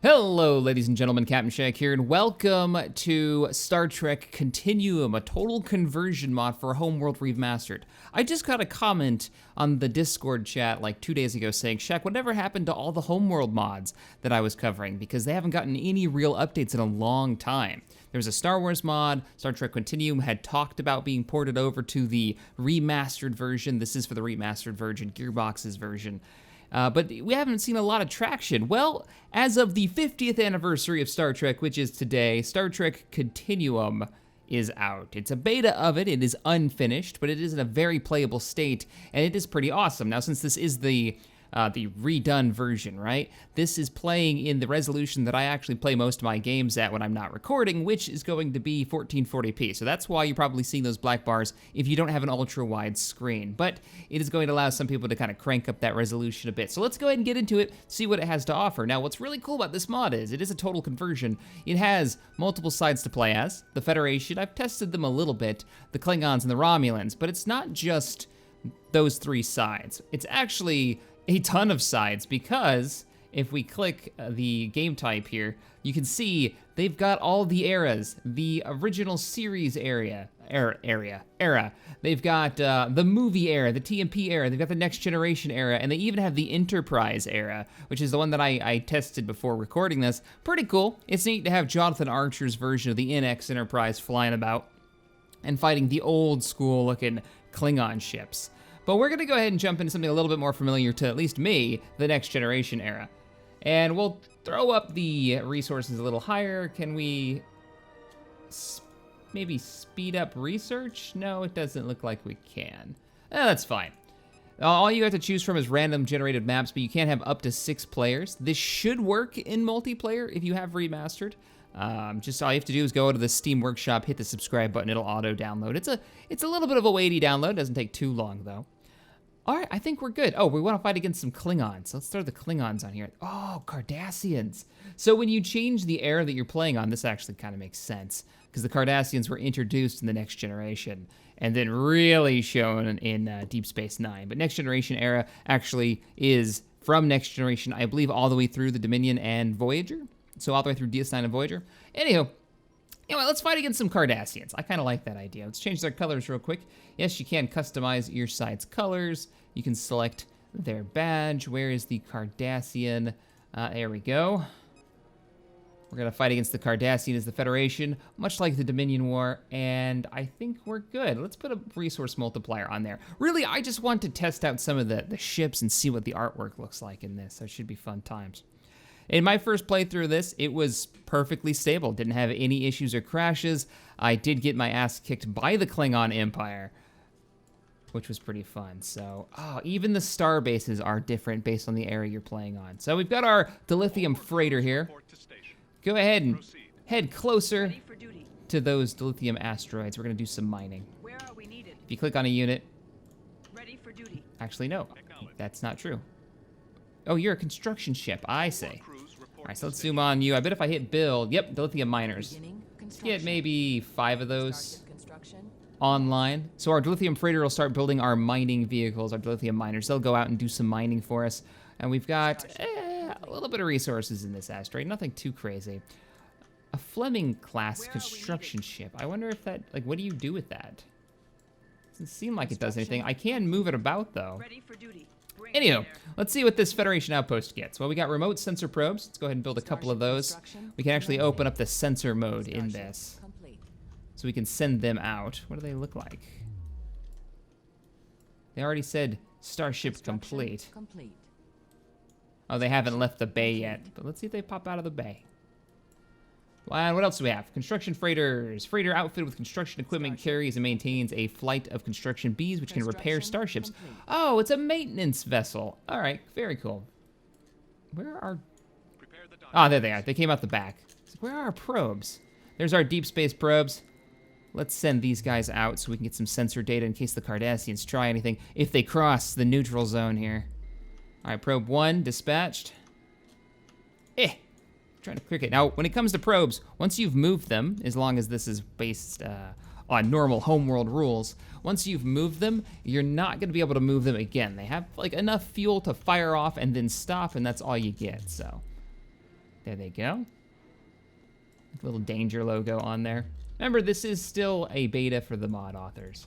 Hello, ladies and gentlemen, CaptainShack here, and welcome to Star Trek Continuum, a total conversion mod for Homeworld Remastered. I just got a comment on the Discord chat like 2 days ago saying, Shack, whatever happened to all the Homeworld mods that I was covering? Because they haven't gotten any real updates in a long time. There was a Star Wars mod, Star Trek Continuum had talked about being ported over to the remastered version. This is for the remastered version, Gearbox's version. But we haven't seen a lot of traction. Well, as of the 50th anniversary of Star Trek, which is today, Star Trek Continuum is out. It's a beta of it. It is unfinished, but it is in a very playable state, and it is pretty awesome. Now, since this is the redone version, right? This is playing in the resolution that I actually play most of my games at when I'm not recording, which is going to be 1440p. So that's why you're probably seeing those black bars if you don't have an ultra-wide screen. But it is going to allow some people to kind of crank up that resolution a bit. So let's go ahead and get into it, see what it has to offer. Now, what's really cool about this mod is it is a total conversion. It has multiple sides to play as. The Federation, I've tested them a little bit, the Klingons and the Romulans, but it's not just those three sides. It's actually a ton of sides, because if we click the game type here, you can see they've got all the eras. The original series era. They've got the movie era, the TMP era, they've got the Next Generation era, and they even have the Enterprise era, which is the one that I tested before recording this. Pretty cool. It's neat to have Jonathan Archer's version of the NX Enterprise flying about and fighting the old school looking Klingon ships. But we're gonna go ahead and jump into something a little bit more familiar to at least me, the Next Generation era. And we'll throw up the resources a little higher. Can we maybe speed up research? No, it doesn't look like we can. That's fine. All you have to choose from is random generated maps, but you can't have up to 6 players. This should work in multiplayer if you have remastered. Just all you have to do is go to the Steam Workshop, hit the subscribe button, it'll auto download. It's a little bit of a weighty download, doesn't take too long though. All right, I think we're good. Oh, we want to fight against some Klingons. Let's throw the Klingons on here. Oh, Cardassians. So when you change the era that you're playing on, this actually kind of makes sense, because the Cardassians were introduced in the Next Generation and then really shown in Deep Space Nine. But Next Generation era actually is from Next Generation, I believe, all the way through the Dominion and Voyager. So all the way through DS9 and Voyager. Anywho, anyway, let's fight against some Cardassians. I kind of like that idea. Let's change their colors real quick. Yes, you can customize your side's colors. You can select their badge. Where is the Cardassian? There we go. We're gonna fight against the Cardassian as the Federation, much like the Dominion War, and I think we're good. Let's put a resource multiplier on there. Really, I just want to test out some of the ships and see what the artwork looks like in this. So it should be fun times. In my first playthrough of this, it was perfectly stable. Didn't have any issues or crashes. I did get my ass kicked by the Klingon Empire, which was pretty fun. So, even the star bases are different based on the area you're playing on. So we've got our dilithium freighter here. Go ahead and head closer to those dilithium asteroids. We're gonna do some mining. Where are we needed? If you click on a unit. Ready for duty. Actually, no, that's not true. Oh, you're a construction ship, I see. All right, so let's zoom on you. I bet if I hit build, yep, dilithium miners. Let's get maybe 5 of those online. So our dilithium freighter will start building our mining vehicles, our dilithium miners. They'll go out and do some mining for us. And we've got a little bit of resources in this asteroid, nothing too crazy. A Fleming-class construction ship. I wonder if that, like, what do you do with that? Doesn't seem like it does anything. I can move it about, though. Ready for duty. Anywho, let's see what this Federation outpost gets. Well, we got remote sensor probes. Let's go ahead and build a couple of those. We can actually open up the sensor mode in this, so we can send them out. What do they look like? They already said Starship complete. Oh, they haven't left the bay yet, but let's see if they pop out of the bay. And what else do we have? Construction freighters. Freighter outfitted with construction equipment carries and maintains a flight of construction bees, which can repair starships. Oh, it's a maintenance vessel. All right, very cool. Where are... Oh, there they are. They came out the back. Where are our probes? There's our deep space probes. Let's send these guys out so we can get some sensor data in case the Cardassians try anything, if they cross the neutral zone here. All right, probe 1 dispatched. Trying to click it. Now, when it comes to probes, once you've moved them, as long as this is based on normal Homeworld rules, once you've moved them, you're not going to be able to move them again. They have like enough fuel to fire off and then stop, and that's all you get. So There they go. Little danger logo on there. Remember, this is still a beta for the mod authors.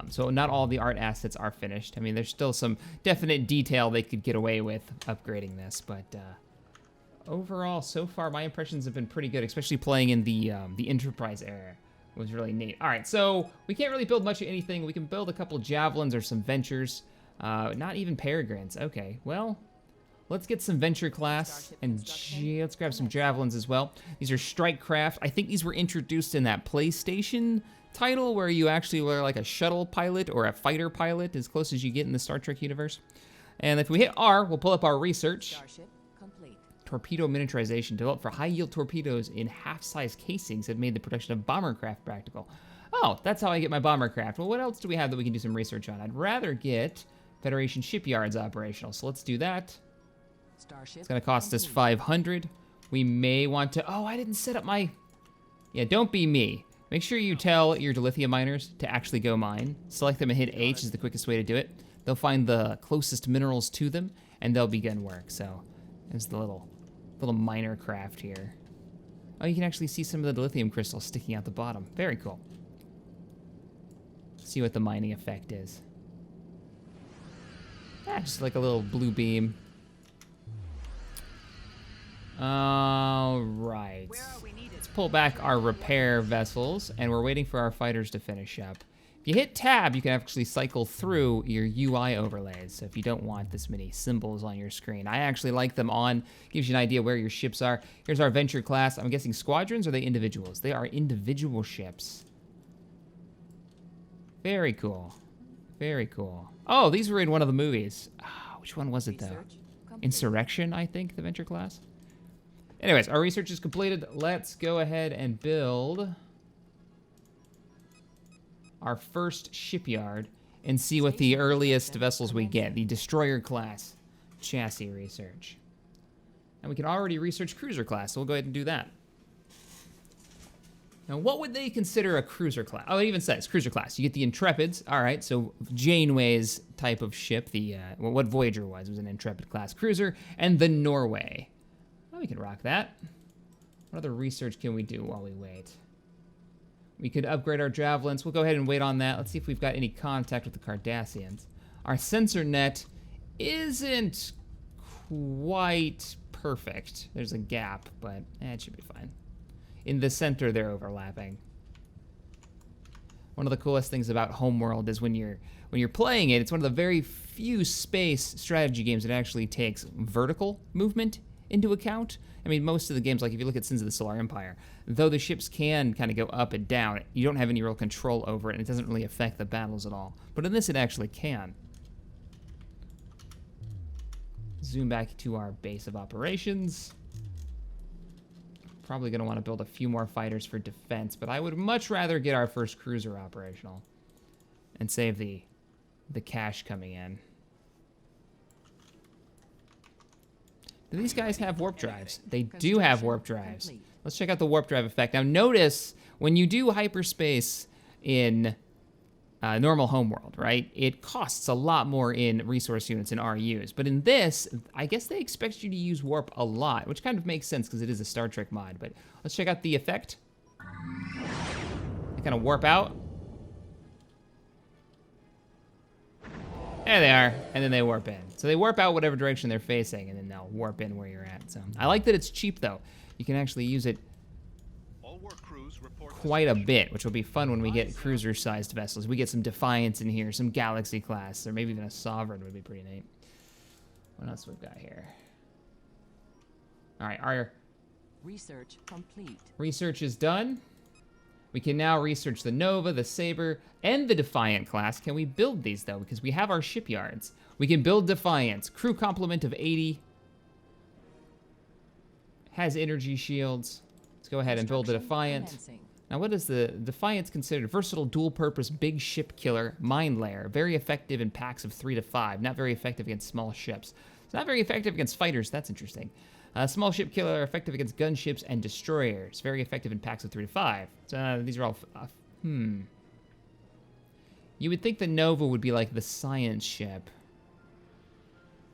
So not all the art assets are finished. I mean, there's still some definite detail they could get away with upgrading this, but overall, so far, my impressions have been pretty good, especially playing in the Enterprise era. It was really neat. All right, so we can't really build much of anything. We can build a couple javelins or some ventures. Not even peregrines. Okay, well, let's get some venture class, and let's grab some javelins as well. These are strike craft. I think these were introduced in that PlayStation title where you actually were like a shuttle pilot or a fighter pilot, as close as you get in the Star Trek universe. And if we hit R, we'll pull up our research. Torpedo miniaturization, developed for high-yield torpedoes in half-size casings, have made the production of bombercraft practical. Oh, that's how I get my bombercraft. Well, what else do we have that we can do some research on? I'd rather get Federation shipyards operational, so let's do that. It's gonna cost us 500. We may want to, oh, I didn't set up my, yeah, don't be me. Make sure you tell your dilithium miners to actually go mine. Select them and hit H is the quickest way to do it. They'll find the closest minerals to them, and they'll begin work. So there's the little miner craft here. Oh, you can actually see some of the dilithium crystals sticking out the bottom. Very cool. See what the mining effect is. Just like a little blue beam. All right. Let's pull back our repair vessels, and we're waiting for our fighters to finish up. If you hit tab, you can actually cycle through your UI overlays. So if you don't want this many symbols on your screen, I actually like them on. Gives you an idea where your ships are. Here's our venture class. I'm guessing squadrons, or are they individuals? They are individual ships. Very cool. Very cool. Oh, these were in one of the movies. Oh, which one was it, though? Insurrection, I think, the venture class. Anyways, our research is completed. Let's go ahead and build our first shipyard and see what the earliest vessels we get. The destroyer class chassis research. And we can already research cruiser class, so we'll go ahead and do that. Now, what would they consider a cruiser class? Oh, it even says cruiser class. You get the Intrepids. All right, so Janeway's type of ship, the well, what Voyager was an Intrepid class cruiser, and the Norway. Oh, we can rock that. What other research can we do while we wait? We could upgrade our javelins. We'll go ahead and wait on that. Let's see if we've got any contact with the Cardassians. Our sensor net isn't quite perfect. There's a gap, but it should be fine. In the center, they're overlapping. One of the coolest things about Homeworld is when you're playing it, it's one of the very few space strategy games that actually takes vertical movement into account. I mean, most of the games, like if you look at Sins of the Solar Empire, though the ships can kind of go up and down, you don't have any real control over it, and it doesn't really affect the battles at all. But in this, it actually can. Zoom back to our base of operations. Probably going to want to build a few more fighters for defense, but I would much rather get our first cruiser operational and save the cash coming in. Do these guys have warp drives? They do have warp drives. Let's check out the warp drive effect. Now notice, when you do hyperspace in normal Homeworld, right, it costs a lot more in resource units and RUs. But in this, I guess they expect you to use warp a lot, which kind of makes sense because it is a Star Trek mod. But let's check out the effect. They kind of warp out. There they are, and then they warp in. So they warp out whatever direction they're facing, and then they'll warp in where you're at. So I like that it's cheap, though. You can actually use it quite a bit, which will be fun when we get cruiser-sized vessels. We get some Defiance in here, some Galaxy class, or maybe even a Sovereign would be pretty neat. What else we've got here? All right, our research complete. Research is done. We can now research the Nova, the Saber, and the Defiant class. Can we build these, though? Because we have our shipyards. We can build Defiance. Crew complement of 80. Has energy shields. Let's go ahead and build a Defiant. Now, what is the Defiance considered? Versatile, dual-purpose, big ship killer, mine layer. Very effective in packs of 3 to 5. Not very effective against small ships. It's not very effective against fighters. That's interesting. Small ship killer, effective against gunships and destroyers. Very effective in packs of 3 to 5. So these are all... You would think the Nova would be like the science ship.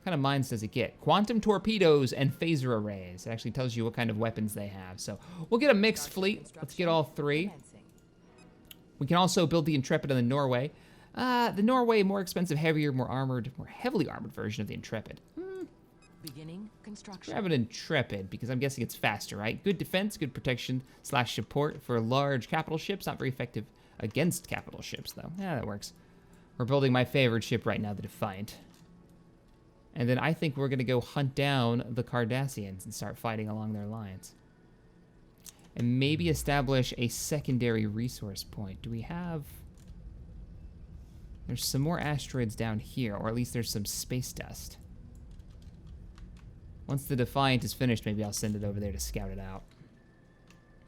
kind of mines does it get? Quantum torpedoes and phaser arrays. It actually tells you what kind of weapons they have. So we'll get a mixed fleet. Let's get all 3. We can also build the Intrepid and the Norway. The Norway, more expensive, heavier, more armored, more heavily armored version of the Intrepid. Beginning construction. Grab an Intrepid, because I'm guessing it's faster, right? Good defense, good protection / support for large capital ships. Not very effective against capital ships, though. Yeah, that works. We're building my favorite ship right now, the Defiant. And then I think we're going to go hunt down the Cardassians and start fighting along their lines. And maybe establish a secondary resource point. Do we have... There's some more asteroids down here, or at least there's some space dust. Once the Defiant is finished, maybe I'll send it over there to scout it out.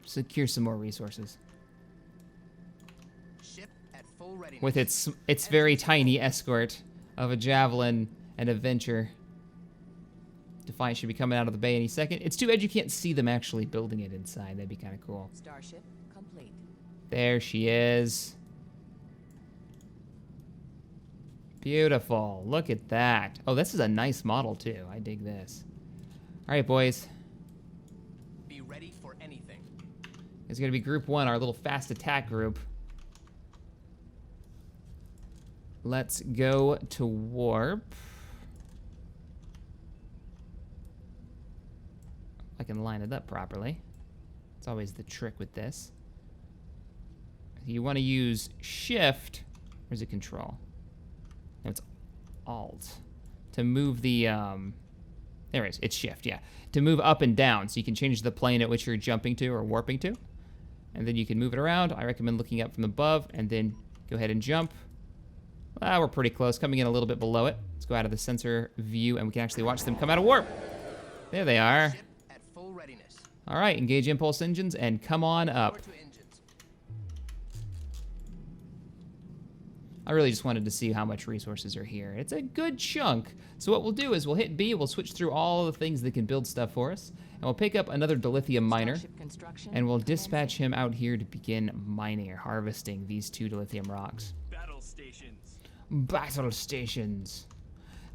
Secure some more resources. Ship at full readiness. With its very tiny escort of a Javelin and a Venture. Defiant should be coming out of the bay any second. It's too bad you can't see them actually building it inside. That'd be kind of cool. Starship complete. There she is. Beautiful. Look at that. Oh, this is a nice model, too. I dig this. All right, boys. Be ready for anything. It's going to be Group 1, our little fast attack group. Let's go to warp. I can line it up properly. It's always the trick with this. You want to use Shift, or is it Control? No, it's Alt. To move the, there it is, it's Shift, yeah. To move up and down, so you can change the plane at which you're jumping to or warping to. And then you can move it around. I recommend looking up from above, and then go ahead and jump. We're pretty close, coming in a little bit below it. Let's go out of the sensor view, and we can actually watch them come out of warp. There they are. Ship at full readiness. All right, engage impulse engines, and come on up. Power to engines. I really just wanted to see how much resources are here. It's a good chunk. So what we'll do is we'll hit B, we'll switch through all the things that can build stuff for us, and we'll pick up another dilithium miner, Starship construction and we'll dispatch him out here to begin mining or harvesting these 2 dilithium rocks. Battle stations. Battle stations.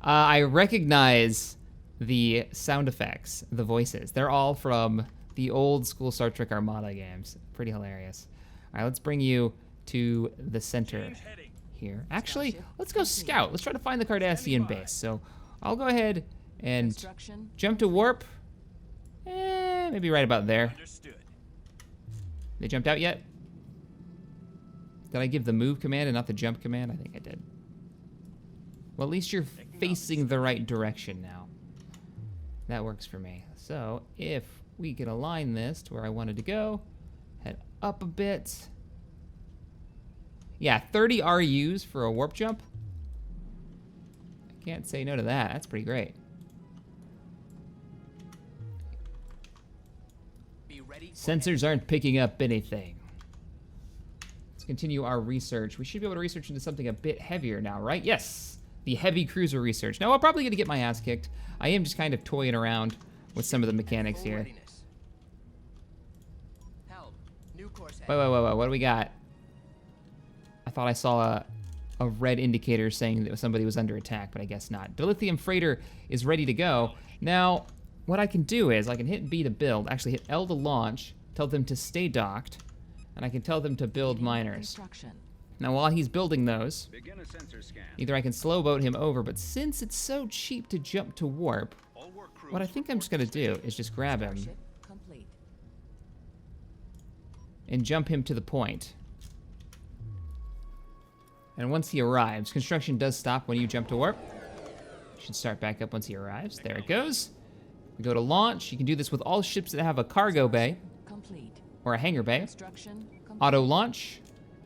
I recognize the sound effects, the voices. They're all from the old school Star Trek Armada games. Pretty hilarious. All right, let's bring you to the center Change heading. here. Actually, let's go scout. Let's try to find the Cardassian base. So I'll go ahead and construction. jump to warp. Maybe right about there. Understood. They jumped out yet? Did I give the move command and not the jump command? I think I did. Well, at least you're facing the right direction now. That works for me. So if we can align this to where I wanted to go, head up a bit. Yeah, 30 RUs for a warp jump. I can't say no to that. That's pretty great. Be ready for Sensors aren't picking up anything. Let's continue our research. We should be able to research into something a bit heavier now, right? Yes, the heavy cruiser research. Now, I'm probably going to get my ass kicked. I am just kind of toying around with some of the mechanics full here. readiness. Helm, new course head. Wait. What do we got? I thought I saw a red indicator saying that somebody was under attack, but I guess not. Dilithium freighter is ready to go. Now, what I can do is I can hit B to build, actually hit L to launch, tell them to stay docked, and I can tell them to build miners. Construction. Now, while he's building those, Begin a sensor scan. either I can slow boat him over, but since it's so cheap to jump to warp, All work crews what I think I'm just gonna do is just grab him Starship complete. and jump him to the point. And once he arrives, construction does stop when you jump to warp. Should start back up once he arrives. There it goes. We go to launch. You can do this with all ships that have a cargo bay Complete. or a hangar bay. Construction complete. Auto launch.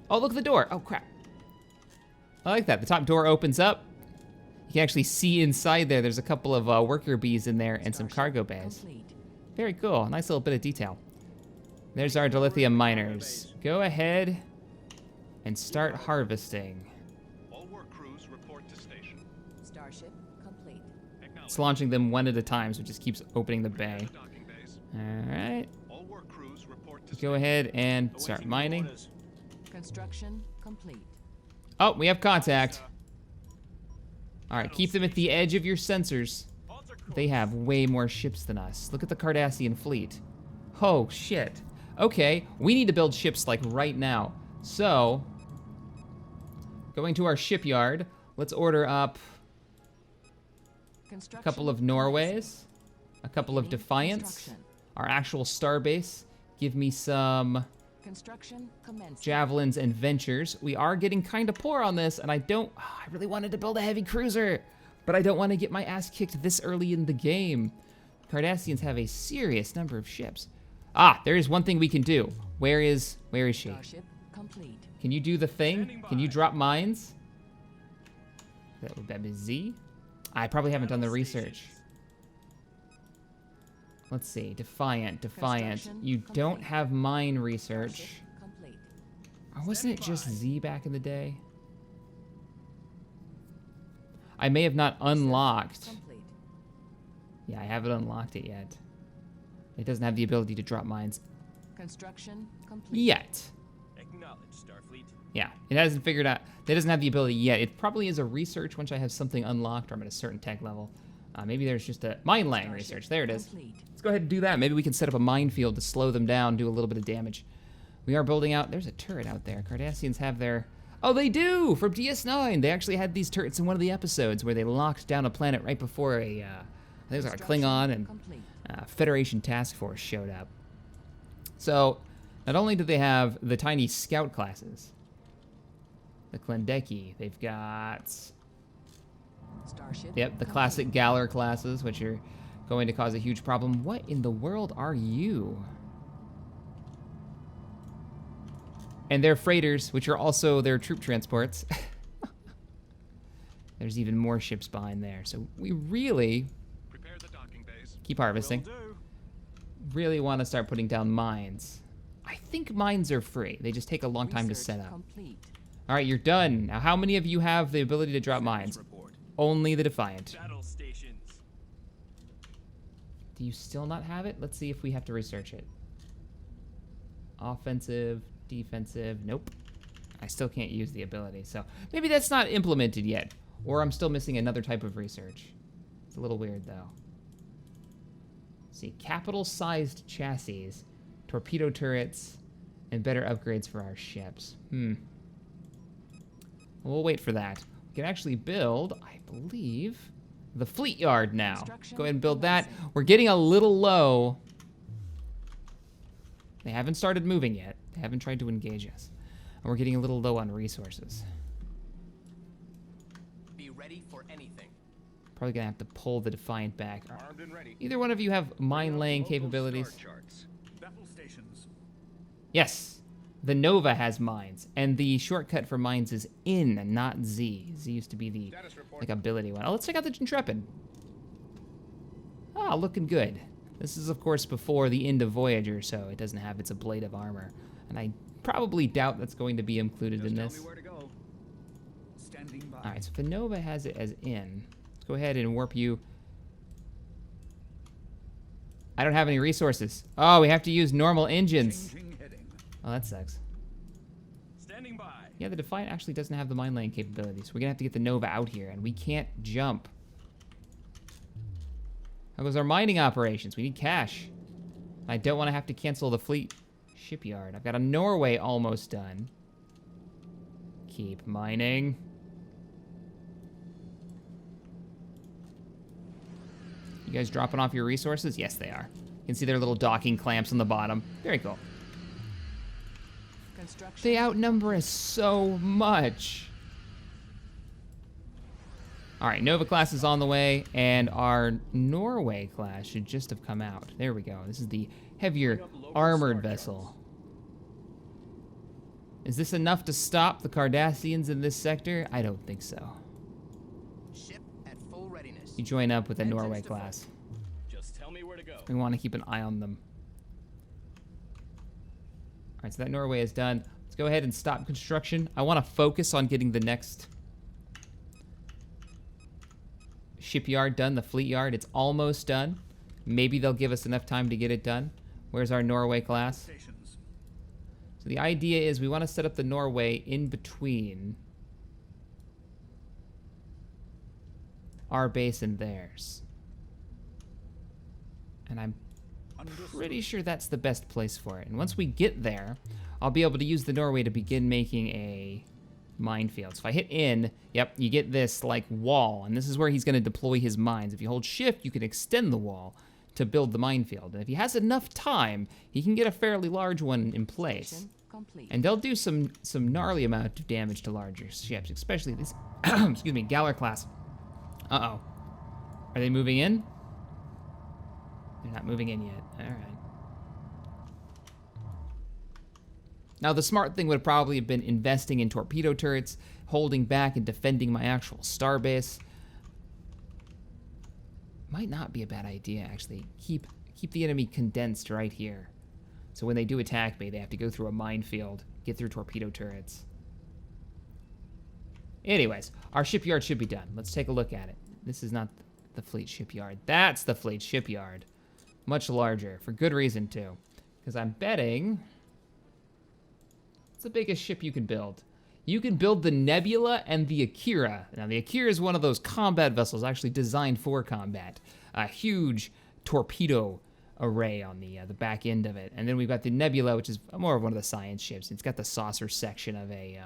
Oh, look at the door. Oh, crap. I like that. The top door opens up. You can actually see inside there. There's a couple of worker bees in there and some cargo bays. Complete. Very cool. Nice little bit of detail. There's our dilithium miners. Go ahead and start harvesting. All work crews report to station. Starship complete. Acknowledge. It's launching them one at a time, so it just keeps opening the bay. Docking base. All right. All work crews report to Go ahead and start Awaiting mining. orders. Construction complete. Oh, we have contact. All right, keep them at the edge of your sensors. They have way more ships than us. Look at the Cardassian fleet. Oh, shit. Okay, we need to build ships like right now. So, going to our shipyard, let's order up a couple of Norways, a couple of Defiants, our actual starbase. Give me some Construction commenced. Javelins and Ventures. We are getting kind of poor on this, and I really wanted to build a heavy cruiser, but I don't want to get my ass kicked this early in the game. Cardassians have a serious number of ships. Ah, there is one thing we can do. Where is she? Starship complete. Can you do the thing? Can you drop mines? Would that be Z? I probably haven't done the research. Let's see, Defiant. You don't have mine research. Complete. Or wasn't it just Z back in the day? I may have not unlocked. Complete. Yeah, I haven't unlocked it yet. It doesn't have the ability to drop mines Construction complete. yet. Acknowledge, Starfleet. Yeah, it hasn't figured out. It doesn't have the ability yet. It probably is a research once I have something unlocked or I'm at a certain tech level. Maybe there's just a mine laying research. There it is. Complete. Let's go ahead and do that. Maybe we can set up a minefield to slow them down, do a little bit of damage. We are building out. There's a turret out there. Cardassians have their. Oh, they do! From DS9. They actually had these turrets in one of the episodes where they locked down a planet right before I think it was like a Klingon and Complete. Federation task force showed up. So, not only do they have the tiny scout classes, the Klendeki, they've got. Starship. Yep, the classic Galler classes, which are going to cause a huge problem. What in the world are you? And they're freighters, which are also their troop transports. There's even more ships behind there. So we really Prepare the docking bays. keep harvesting. Will do. Really want to start putting down mines. I think mines are free. They just take a long time to Research set up. Complete. All right, you're done. Now, how many of you have the ability to drop mines? Report. Only the Defiant. Battle stations. Do you still not have it? Let's see if we have to research it. Offensive, defensive, nope. I still can't use the ability, so maybe that's not implemented yet. Or I'm still missing another type of research. It's a little weird, though. Let's see, capital-sized chassis, torpedo turrets, and better upgrades for our ships. We'll wait for that. We can actually build, I believe, the fleet yard now. Go ahead and build that. We're getting a little low. They haven't started moving yet. They haven't tried to engage us. And we're getting a little low on resources. Be ready for anything. Probably gonna have to pull the Defiant back. Armed and ready. Either one of you have mine laying Local capabilities? star charts. Battle stations. Yes. The Nova has mines, and the shortcut for mines is in, not Z. Z used to be the Status report. like ability one. Oh, let's check out the Intrepid. Ah, looking good. This is, of course, before the end of Voyager, so it doesn't have its ablative armor. And I probably doubt that's going to be included in this. where to go. Standing by. All right, so if the Nova has it as in, let's go ahead and warp you. I don't have any resources. Oh, we have to use normal engines. Changing heading. Oh, that sucks. Standing by. Yeah, the Defiant actually doesn't have the mine laying capability, so we're gonna have to get the Nova out here, and we can't jump. How goes our mining operations? We need cash. I don't want to have to cancel the fleet shipyard. I've got a Norway almost done. Keep mining. You guys dropping off your resources? Yes, they are. You can see their little docking clamps on the bottom. Very cool. Construction. They outnumber us so much. All right, Nova class is on the way, and our Norway class should just have come out. There we go. This is the heavier armored vessel. Is this enough to stop the Cardassians in this sector? I don't think so. Ship at full readiness. You join up with the Norway class. Just tell me where to go. We want to keep an eye on them. All right, so that Norway is done. Let's go ahead and stop construction. I want to focus on getting the next shipyard done, the fleet yard. It's almost done. Maybe they'll give us enough time to get it done. Where's our Norway class? Stations. So the idea is we want to set up the Norway in between our base and theirs. And I'm pretty sure that's the best place for it. And once we get there, I'll be able to use the Norway to begin making a minefield. So if I hit in, yep, you get this like wall, and this is where he's going to deploy his mines. If you hold shift, you can extend the wall to build the minefield. And if he has enough time, he can get a fairly large one in place. Mission complete. And they'll do some gnarly amount of damage to larger ships, especially this, excuse me, Galler class. Uh-oh. Are they moving in? They're not moving in yet. All right. Now, the smart thing would probably have been investing in torpedo turrets, holding back and defending my actual starbase. Might not be a bad idea, actually. Keep the enemy condensed right here. So when they do attack me, they have to go through a minefield, get through torpedo turrets. Anyways, our shipyard should be done. Let's take a look at it. This is not the fleet shipyard. That's the fleet shipyard. Much larger, for good reason, too. Because I'm betting... What's the biggest ship you can build? You can build the Nebula and the Akira. Now, the Akira is one of those combat vessels actually designed for combat. A huge torpedo array on the back end of it. And then we've got the Nebula, which is more of one of the science ships. It's got the saucer section of a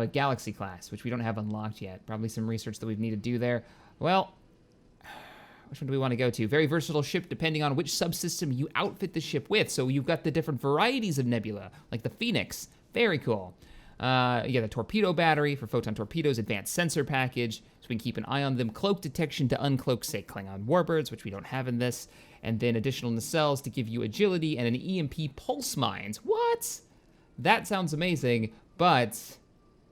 Galaxy class, which we don't have unlocked yet. Probably some research that we'd need to do there. Well, which one do we want to go to? Very versatile ship depending on which subsystem you outfit the ship with. So you've got the different varieties of Nebula, like the Phoenix. Very cool. You got a torpedo battery for photon torpedoes, advanced sensor package, so we can keep an eye on them. Cloak detection to uncloak, say, Klingon warbirds, which we don't have in this. And then additional nacelles to give you agility and an EMP pulse mines. What? That sounds amazing, but...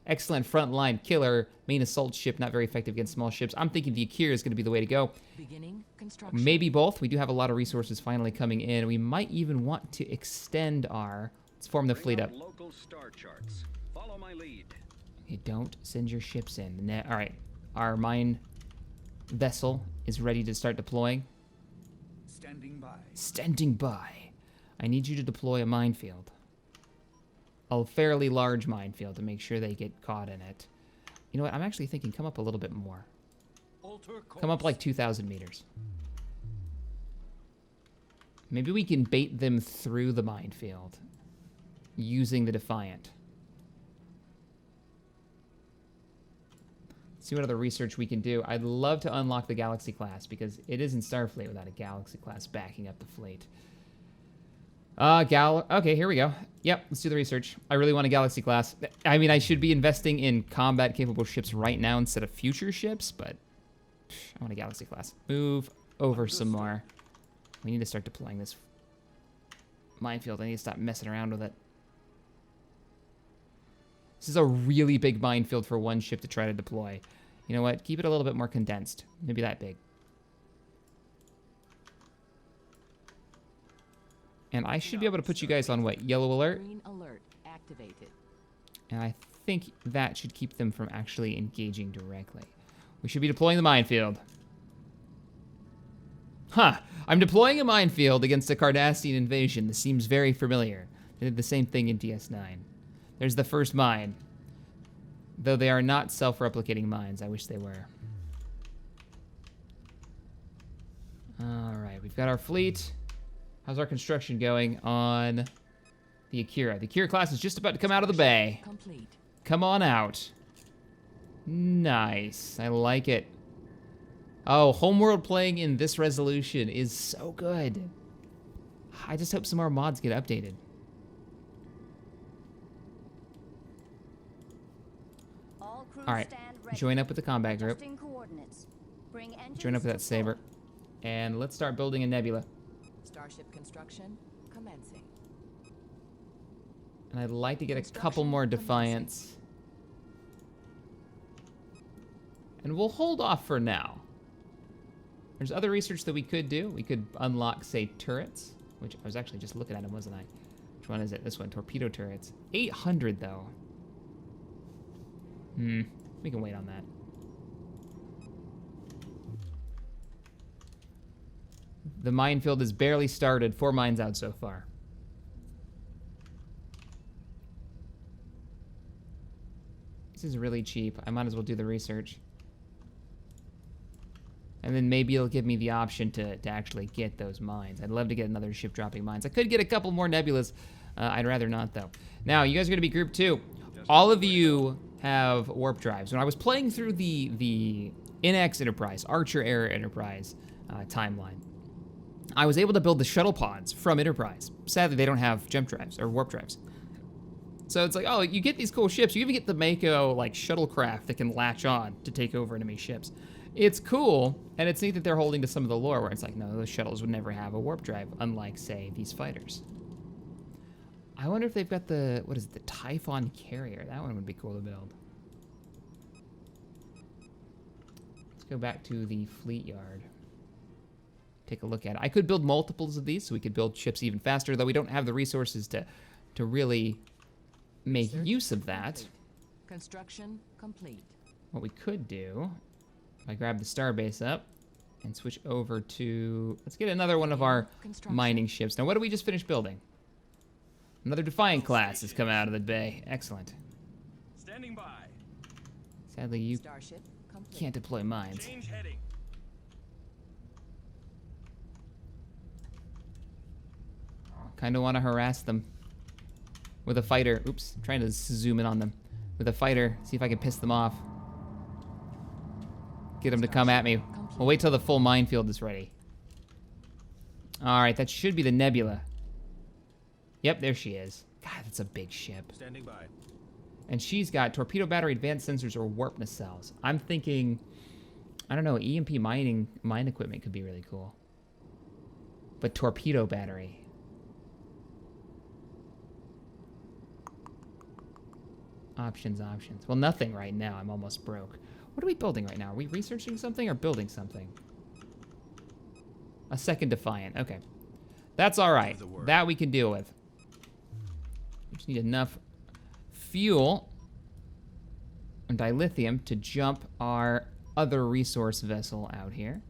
excellent frontline killer, main assault ship, not very effective against small ships. I'm thinking the Akira is going to be the way to go. Beginning construction. Maybe both. We do have a lot of resources finally coming in. We might even want to extend our... Let's form the fleet up. Local star charts. Follow my lead. Okay, don't send your ships in. All right, our mine vessel is ready to start deploying. Standing by. Standing by. I need you to deploy a minefield. A fairly large minefield to make sure they get caught in it. You know what? I'm actually thinking come up a little bit more. Come up like 2,000 meters. Maybe we can bait them through the minefield using the Defiant. See what other research we can do. I'd love to unlock the Galaxy class because it isn't Starfleet without a Galaxy class backing up the fleet. Okay, here we go. Yep, let's do the research. I really want a Galaxy class. I mean, I should be investing in combat-capable ships right now instead of future ships, but I want a Galaxy class. Move over some more. We need to start deploying this minefield. I need to stop messing around with it. This is a really big minefield for one ship to try to deploy. You know what? Keep it a little bit more condensed. Maybe that big. And I should be able to put you guys on, what, yellow alert? Green alert activated. And I think that should keep them from actually engaging directly. We should be deploying the minefield. Huh. I'm deploying a minefield against a Cardassian invasion. This seems very familiar. They did the same thing in DS9. There's the first mine. Though they are not self-replicating mines. I wish they were. Alright, we've got our fleet. How's our construction going on the Akira? The Akira class is just about to come out of the bay. Complete. Come on out. Nice. I like it. Oh, Homeworld playing in this resolution is so good. I just hope some more mods get updated. All Alright, join up with the combat group. Join up with that saber. Saber. And let's start building a nebula. Starship construction commencing. And I'd like to get a couple more Defiants. And we'll hold off for now. There's other research that we could do. We could unlock, say, turrets. Which I was actually just looking at them, wasn't I? Which one is it? This one, torpedo turrets. 800, though. We can wait on that. The minefield is barely started. 4 mines out so far. This is really cheap. I might as well do the research. And then maybe it'll give me the option to actually get those mines. I'd love to get another ship dropping mines. I could get a couple more nebulas. I'd rather not, though. Now, you guys are going to be group 2. All of you have warp drives. When I was playing through the NX Enterprise, Archer Era Enterprise timeline, I was able to build the shuttle pods from Enterprise. Sadly, they don't have jump drives or warp drives. So it's like, oh, you get these cool ships. You even get the Mako like shuttlecraft that can latch on to take over enemy ships. It's cool, and it's neat that they're holding to some of the lore where it's like, no, those shuttles would never have a warp drive, unlike, say, these fighters. I wonder if they've got the, what is it, the Typhon carrier. That one would be cool to build. Let's go back to the fleet yard. Take a look at it. I could build multiples of these, so we could build ships even faster, though we don't have the resources to really make use of that. Construction complete. What we could do, if I grab the starbase up and switch over to, let's get another one of our mining ships. Now, what did we just finish building? Another Defiant class has come out of the bay. Excellent. Standing by. Sadly, you Starship complete. can't deploy mines. Change heading. Kind of want to harass them with a fighter. Oops, I'm trying to zoom in on them. With a fighter, see if I can piss them off. Get them to come at me. We'll wait till the full minefield is ready. All right, that should be the Nebula. Yep, there she is. God, that's a big ship. Standing by. And she's got torpedo battery, advanced sensors, or warp nacelles. I'm thinking, I don't know, EMP mine equipment could be really cool. But torpedo battery. Options. Well, nothing right now. I'm almost broke. What are we building right now? Are we researching something or building something? A second Defiant. Okay. That's all right. That we can deal with. We just need enough fuel and dilithium to jump our other resource vessel out here.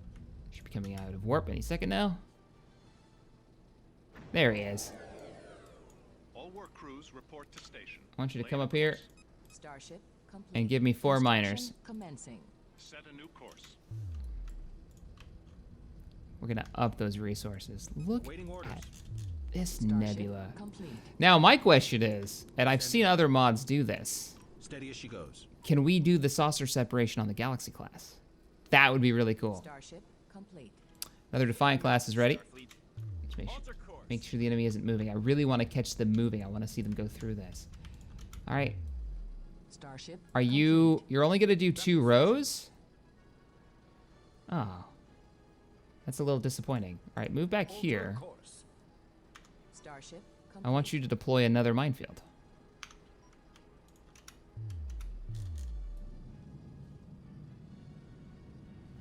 Should be coming out of warp any second now. There he is. All work crews report to station. I want you to come up here Starship complete. and give me 4 miners. Commencing. Set a new course. We're gonna up those resources. Look Waiting orders. at this Starship nebula. complete. Now, my question is, and I've seen other mods do this, Steady as she goes. can we do the saucer separation on the Galaxy class? That would be really cool. Starship complete. Another Defiant class is ready. Starfleet. Let's Alter course. make sure the enemy isn't moving. I really want to catch them moving. I want to see them go through this. All right. Starship. Are you... You're only going to do 2 rows? Oh. That's a little disappointing. All right, move back here. Course. Starship complete. I want you to deploy another minefield.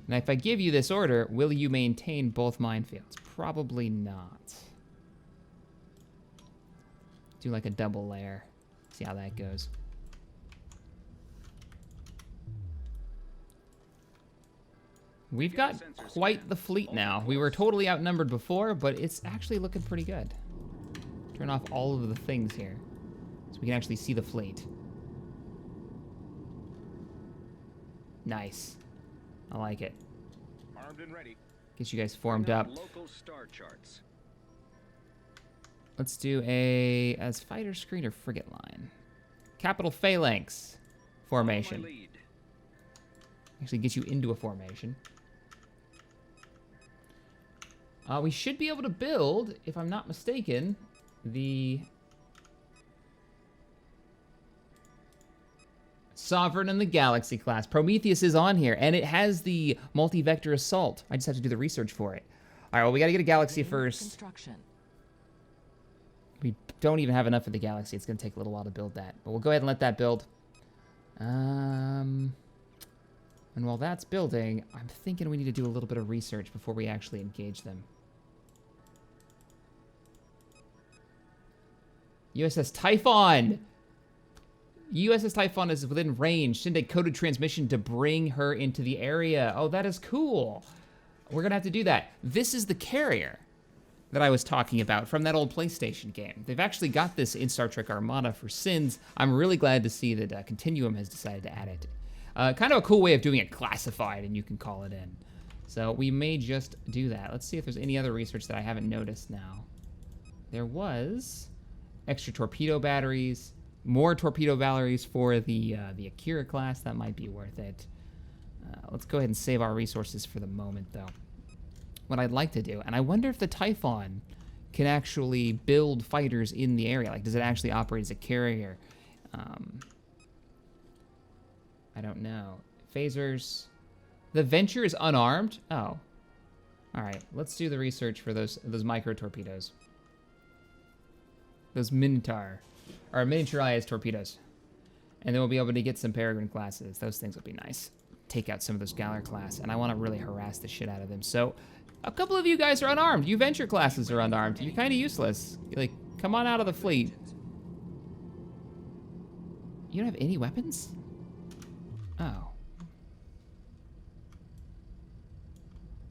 Now, if I give you this order, will you maintain both minefields? Probably not. Do like a double layer. See how that goes. We've got quite the fleet now. We were totally outnumbered before, but it's actually looking pretty good. Turn off all of the things here so we can actually see the fleet. Nice. I like it. Armed and ready. Get you guys formed up. Local star charts. Let's do as fighter screen or frigate line. Capital Phalanx formation. Follow my lead. Actually get you into a formation. We should be able to build, if I'm not mistaken, the Sovereign and the Galaxy class. Prometheus is on here, and it has the multi-vector assault. I just have to do the research for it. All right, well, we got to get a Galaxy first. Construction. We don't even have enough for the Galaxy. It's going to take a little while to build that. But we'll go ahead and let that build. And while that's building, I'm thinking we need to do a little bit of research before we actually engage them. USS Typhon! USS Typhon is within range. Send a coded transmission to bring her into the area. Oh, that is cool. We're going to have to do that. This is the carrier. that I was talking about from that old PlayStation game. They've actually got this in Star Trek Armada for Sins. I'm really glad to see that Continuum has decided to add it. Kind of a cool way of doing it classified, and you can call it in. So we may just do that. Let's see if there's any other research that I haven't noticed now. There was extra torpedo batteries, more torpedo batteries for the Akira class. That might be worth it. Let's go ahead and save our resources for the moment, though. What I'd like to do, and I wonder if the Typhon can actually build fighters in the area. Like, does it actually operate as a carrier? I don't know. Phasers. The Venture is unarmed? Oh. All right, let's do the research for those micro torpedoes. Those miniaturized torpedoes. And then we'll be able to get some Peregrine classes. Those things will be nice. Take out some of those Galler class, and I want to really harass the shit out of them. So, a couple of you guys are unarmed. You Venture classes are unarmed. You're kind of useless. Like, come on out of the fleet. You don't have any weapons? Oh.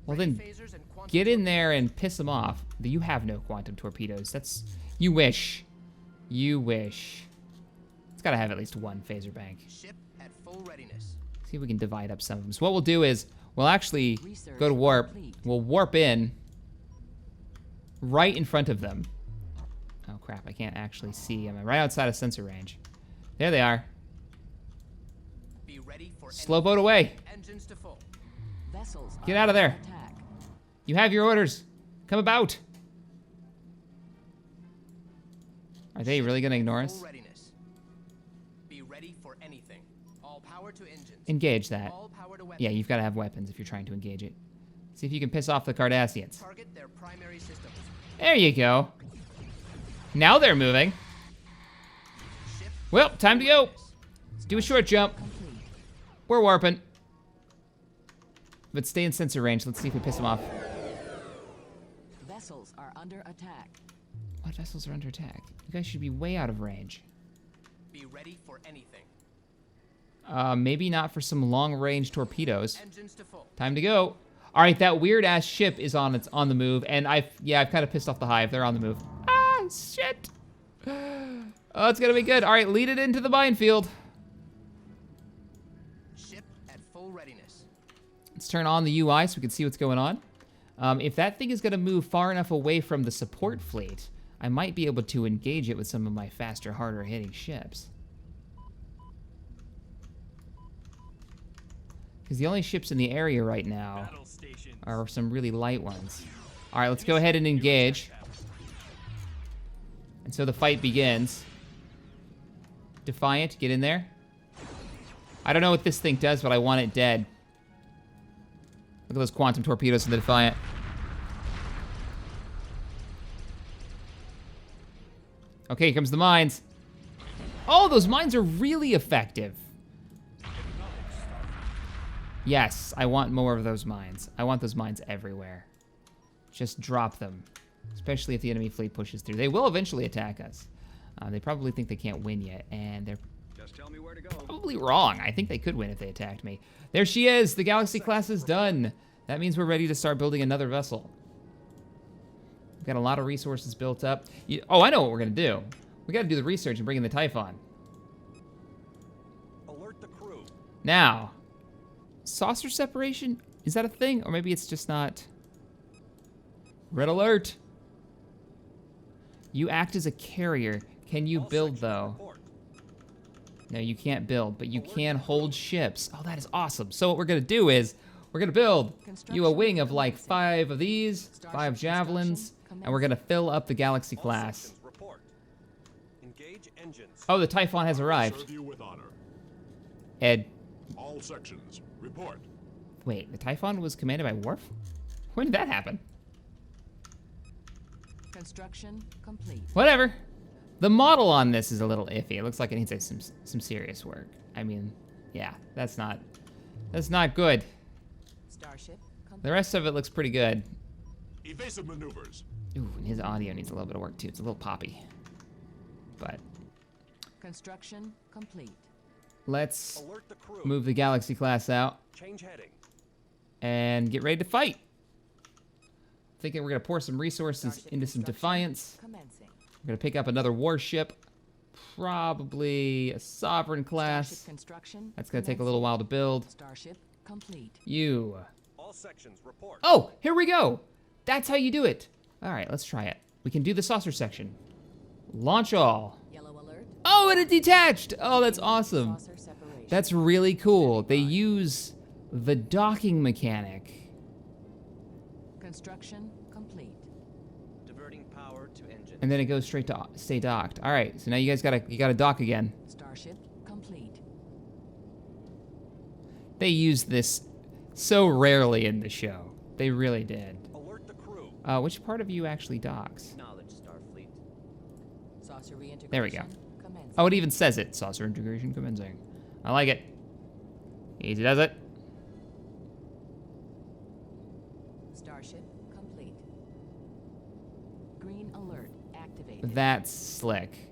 Well then, get in there and piss them off. You have no quantum torpedoes. That's... You wish. You wish. It's gotta have at least one phaser bank. Ship at full readiness. See if we can divide up some of them. So what we'll do is, we'll actually go to warp. We'll warp in right in front of them. Oh crap, I can't actually see. I'm right outside of sensor range. There they are. Be ready for Slow boat away. engines to full. Vessels Get out of there. attack. You have your orders. Come about. Are they really gonna ignore us? Full readiness. Be ready for anything. All power to engines. Engage that. All power to weapons. Yeah, you've got to have weapons if you're trying to engage it. See if you can piss off the Cardassians. Target their primary systems. There you go. Now they're moving. Ship Well, time to go. Let's do a short jump. Complete. We're warping. But stay in sensor range. Let's see if we piss them off. Vessels are under attack. What vessels are under attack? You guys should be way out of range. be ready for anything. Maybe not for some long-range torpedoes. Engines to full. Time to go. All right, that weird-ass ship is on the move, and I've kind of pissed off the Hive. They're on the move. Ah, shit. Oh, it's gonna be good. All right, lead it into the minefield. Ship at full readiness. Let's turn on the UI so we can see what's going on. If that thing is gonna move far enough away from the support fleet, I might be able to engage it with some of my faster, harder-hitting ships. Because the only ships in the area right now are some really light ones. All right, let's go ahead and engage. And so the fight begins. Defiant, get in there. I don't know what this thing does, but I want it dead. Look at those quantum torpedoes in the Defiant. Okay, here comes the mines. Oh, those mines are really effective. Yes, I want more of those mines. I want those mines everywhere. Just drop them. Especially if the enemy fleet pushes through. They will eventually attack us. They probably think they can't win yet, and they're Just tell me where to go. probably wrong. I think they could win if they attacked me. There she is. The Galaxy class is done. That means we're ready to start building another vessel. We've got a lot of resources built up. Oh, I know what we're going to do. We got to do the research and bring in the Typhon. Alert the crew. Now, saucer separation? Is that a thing? Or maybe it's just not. Red alert. You act as a carrier. Can you build, though? No, you can't build, but you can hold ships. Oh, that is awesome. So what we're going to do is, we're going to build you a wing of like 5 of these, 5 javelins, and we're going to fill up the Galaxy class. Report. Engage engines. Oh, the Typhon has arrived. Serve you with honor. Ed, All sections, report. wait, the Typhon was commanded by Worf? When did that happen? Construction complete. Whatever. The model on this is a little iffy. It looks like it needs some serious work. I mean, yeah, that's not good. Starship complete. The rest of it looks pretty good. Evasive maneuvers. Ooh, and his audio needs a little bit of work too. It's a little poppy. But Construction complete. let's Alert the crew. move the Galaxy class out Change heading. and get ready to fight. Thinking we're gonna pour some resources Starship into some construction Defiance. Commencing. We're gonna pick up another warship, probably a Sovereign class. Starship construction That's gonna take a little while to build. Starship complete. You. All sections report. Oh, here we go. That's how you do it. All right, let's try it. We can do the saucer section. Launch all. Yellow alert. Oh, and it detached. Oh, that's awesome. Saucer separation. That's really cool. They use the docking mechanic. Construction complete. Diverting power to engine. And then it goes straight to stay docked. All right, so now you guys gotta dock again. Starship complete. They used this so rarely in the show. They really did. Alert the crew. Which part of you actually docks? Acknowledge, Starfleet. Saucer reintegration. There we go. Commencing. Oh, it even says it. Saucer integration commencing. I like it. Easy does it. Starship complete. Green alert activated. That's slick.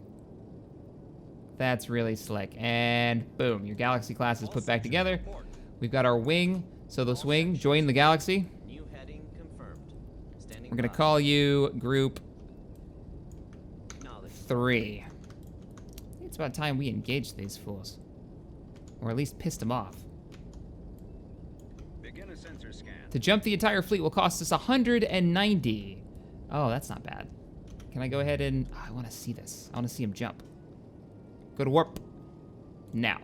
That's really slick. And boom, your galaxy class is put back together. We've got our wing. Solos wing, join the galaxy. New heading confirmed. Standing We're gonna by. call you Group Acknowledge. 3. It's about time we engaged these fools. Or at least pissed them off. Begin a sensor scan. To jump the entire fleet will cost us 190. Oh, that's not bad. Can I go ahead and... Oh, I want to see this. I want to see him jump. Go to warp. Now.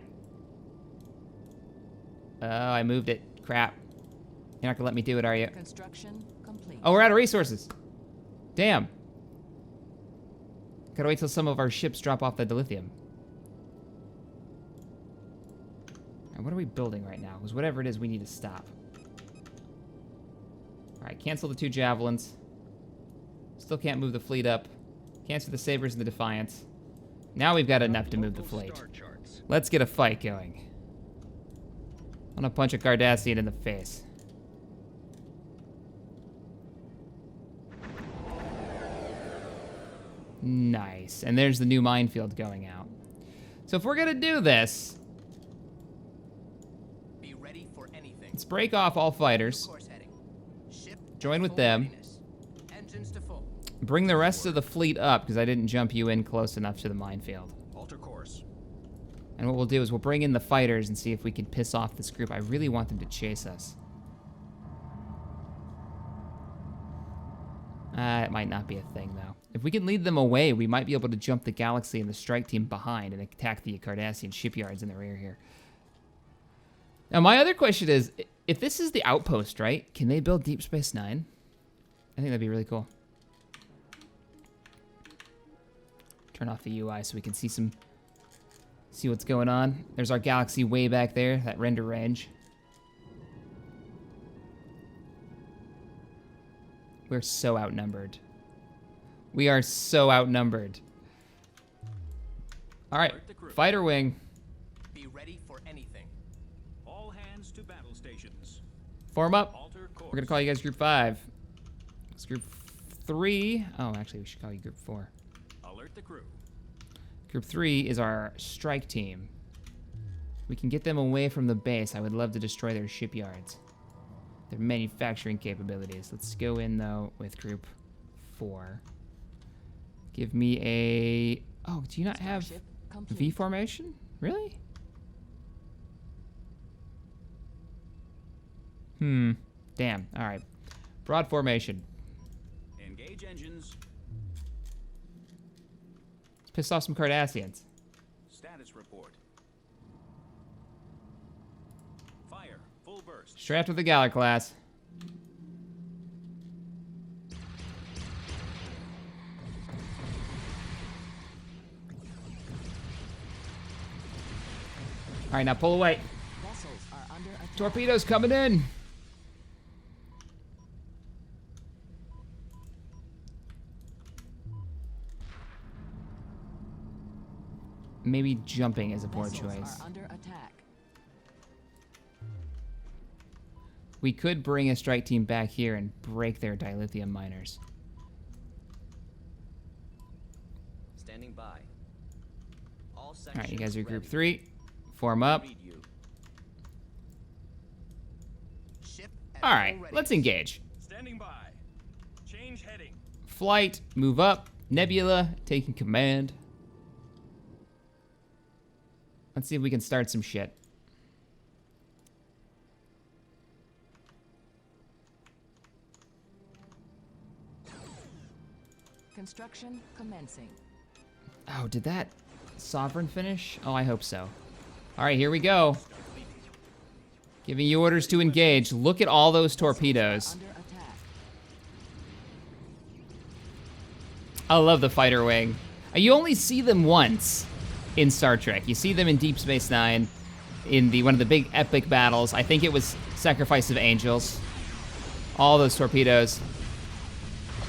Oh, I moved it. Crap. You're not going to let me do it, are you? Construction complete. Oh, we're out of resources. Damn. Gotta wait till some of our ships drop off the dilithium. Alright, what are we building right now? Because whatever it is, we need to stop. Alright, cancel the 2 javelins. Still can't move the fleet up. Cancel the sabers and the Defiance. Now we've got enough to move the fleet. Star charts. Let's get a fight going. I'm gonna punch a Cardassian in the face. Nice. And there's the new minefield going out. So if we're gonna do this, Be ready for anything. let's break off all fighters. Course heading. Ship. Join with full them. readiness. Engines to full. Bring the rest of the fleet up, because I didn't jump you in close enough to the minefield. Alter course. And what we'll do is we'll bring in the fighters and see if we can piss off this group. I really want them to chase us. It might not be a thing, though. If we can lead them away, we might be able to jump the Galaxy and the strike team behind and attack the Cardassian shipyards in the rear here. Now, my other question is, if this is the outpost, right? Can they build Deep Space Nine? I think that'd be really cool. Turn off the UI so we can see what's going on. There's our Galaxy way back there, that render range. We're so outnumbered. We are so outnumbered. All right, Alert the crew. fighter wing. Be ready for anything. All hands to battle stations. Form up. Alter course. We're gonna call you guys Group 5. It's Group 3. Oh, actually, we should call you Group 4. Alert the crew. Group 3 is our strike team. We can get them away from the base. I would love to destroy their shipyards. Their manufacturing capabilities. Let's go in, though, with Group 4. Give me a... Oh, do you not have Starship complete. V formation? Really? Damn. All right. Broad formation. Engage engines. Let's piss off some Cardassians. Status report. Fire. Full burst. Strapped with the Galler class. All right, now pull away. Vessels are under attack. Torpedoes coming in. Maybe jumping is a poor Vessels choice. are under attack. We could bring a strike team back here and break their dilithium miners. Standing by. All sections. All right, you guys are Group ready. 3. Form up. Read you. Ship at All right, full let's readiness. engage. Standing by. Change heading. Flight, move up. Nebula, taking command. Let's see if we can start some shit. Construction commencing. Oh, did that Sovereign finish? Oh, I hope so. All right, here we go. Giving you orders to engage. Look at all those torpedoes. Under attack. I love the fighter wing. You only see them once in Star Trek. You see them in Deep Space Nine, in one of the big epic battles. I think it was Sacrifice of Angels. All those torpedoes.